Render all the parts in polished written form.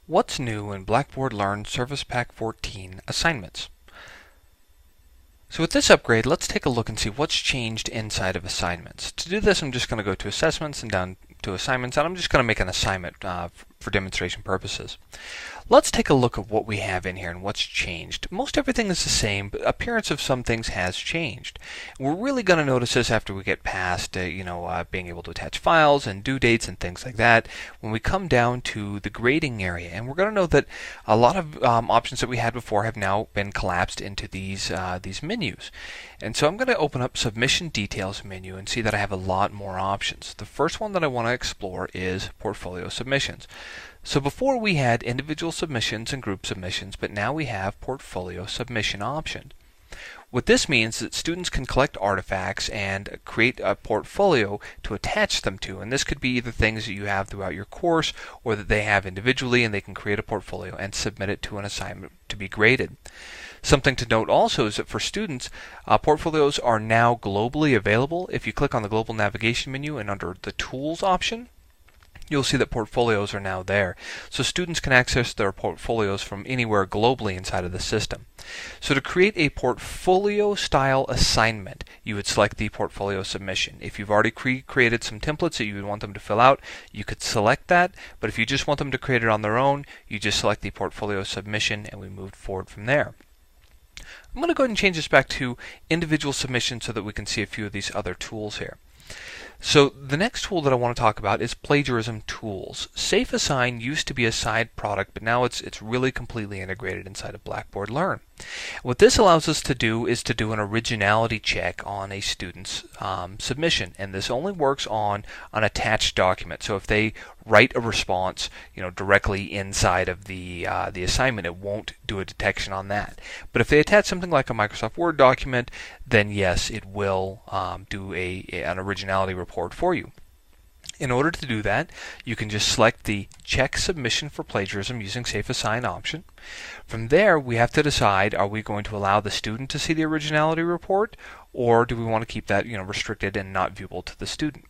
What's new in Blackboard Learn Service Pack 14 assignments? So with this upgrade, let's take a look and see what's changed inside of assignments. To do this, I'm just going to go to assessments and down to assignments, and I'm just going to make an assignment for demonstration purposes. Let's take a look at what we have in here and what's changed. Most everything is the same, but appearance of some things has changed. We're really going to notice this after we get past being able to attach files and due dates and things like that when we come down to the grading area. And we're going to know that a lot of options that we had before have now been collapsed into these menus. And so I'm going to open up Submission Details menu and see that I have a lot more options. The first one that I want to explore is Portfolio Submissions. So before we had individual submissions and group submissions, but now we have portfolio submission option. What this means is that students can collect artifacts and create a portfolio to attach them to, and this could be either things that you have throughout your course or that they have individually, and they can create a portfolio and submit it to an assignment to be graded. Something to note also is that for students, portfolios are now globally available. If you click on the global navigation menu and under the Tools option, you'll see that portfolios are now there. So students can access their portfolios from anywhere globally inside of the system. So to create a portfolio style assignment, you would select the portfolio submission. If you've already created some templates that you would want them to fill out, you could select that. But if you just want them to create it on their own, you just select the portfolio submission, and we moved forward from there. I'm going to go ahead and change this back to individual submissions so that we can see a few of these other tools here. So the next tool that I want to talk about is plagiarism tools. SafeAssign used to be a side product, but now it's really completely integrated inside of Blackboard Learn. What this allows us to do is to do an originality check on a student's submission, and this only works on an attached document. So if they write a response, directly inside of the assignment, it won't do a detection on that. But if they attach something like a Microsoft Word document, then yes, it will do an originality report for you. In order to do that, you can just select the Check Submission for Plagiarism using SafeAssign option. From there, we have to decide, are we going to allow the student to see the originality report, or do we want to keep that restricted and not viewable to the student?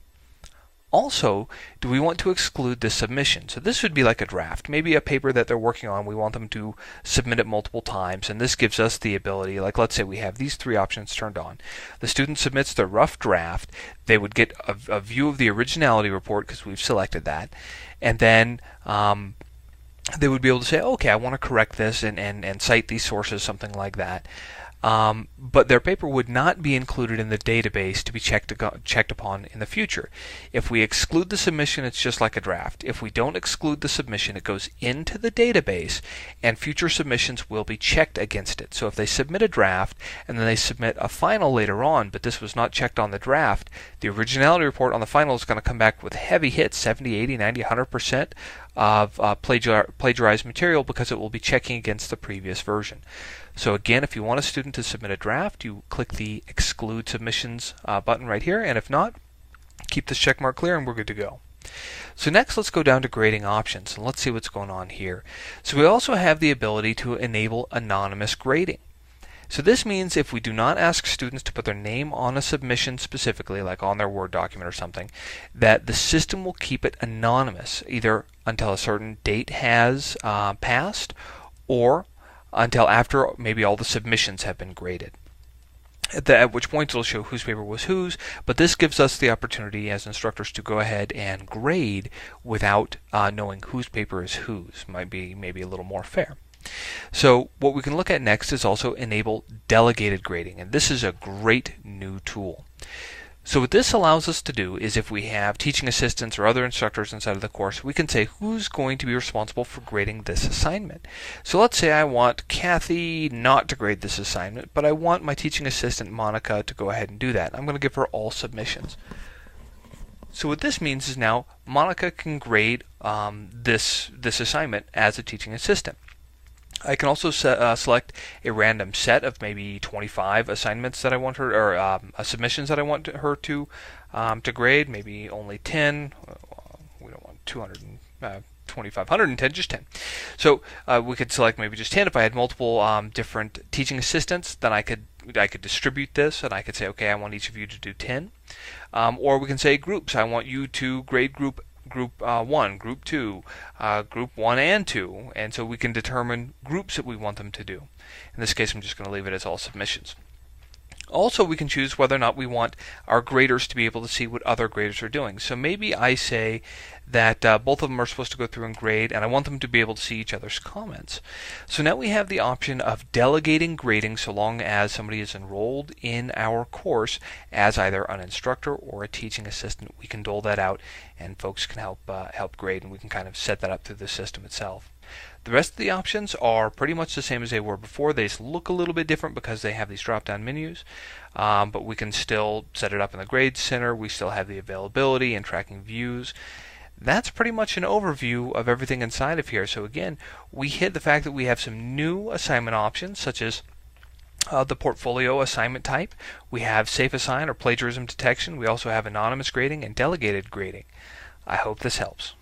Also, do we want to exclude this submission? So this would be like a draft, maybe a paper that they're working on. We want them to submit it multiple times, and this gives us the ability, like let's say we have these three options turned on. The student submits their rough draft. They would get a view of the originality report because we've selected that, and then they would be able to say, okay, I want to correct this and cite these sources, something like that. But their paper would not be included in the database to be checked upon in the future. If we exclude the submission, it's just like a draft. If we don't exclude the submission, it goes into the database, and future submissions will be checked against it. So if they submit a draft and then they submit a final later on, but this was not checked on the draft, the originality report on the final is going to come back with heavy hits, 70, 80, 90, 100% of plagiarized material, because it will be checking against the previous version. So again, if you want a student to submit a draft, you click the Exclude Submissions button right here, and if not, keep this check mark clear and we're good to go. So next, let's go down to grading options, and let's see what's going on here. So we also have the ability to enable anonymous grading. So this means if we do not ask students to put their name on a submission specifically, like on their Word document or something, that the system will keep it anonymous, either until a certain date has passed, or until after maybe all the submissions have been graded. At which point it'll show whose paper was whose, but this gives us the opportunity as instructors to go ahead and grade without knowing whose paper is whose. Might be maybe a little more fair. So what we can look at next is also enable delegated grading, and this is a great new tool. So what this allows us to do is if we have teaching assistants or other instructors inside of the course, we can say who's going to be responsible for grading this assignment. So let's say I want Kathy not to grade this assignment, but I want my teaching assistant Monica to go ahead and do that. I'm going to give her all submissions. So what this means is now Monica can grade this assignment as a teaching assistant. I can also select a random set of maybe 25 assignments that I want her, or submissions that I want her to grade. Maybe only 10. We don't want 2,510, just 10. So we could select maybe just 10. If I had multiple different teaching assistants, then I could distribute this, and I could say, okay, I want each of you to do 10. Or we can say groups. I want you to grade group group 1, group 2, group 1 and 2, and so we can determine groups that we want them to do. In this case, I'm just going to leave it as all submissions. Also, we can choose whether or not we want our graders to be able to see what other graders are doing. So maybe I say that both of them are supposed to go through and grade, and I want them to be able to see each other's comments. So now we have the option of delegating grading so long as somebody is enrolled in our course as either an instructor or a teaching assistant. We can dole that out, and folks can help grade, and we can kind of set that up through the system itself. The rest of the options are pretty much the same as they were before. They just look a little bit different because they have these drop-down menus, but we can still set it up in the Grade Center. We still have the availability and tracking views. That's pretty much an overview of everything inside of here. So again, we hit the fact that we have some new assignment options, such as the portfolio assignment type. We have SafeAssign or plagiarism detection. We also have anonymous grading and delegated grading. I hope this helps.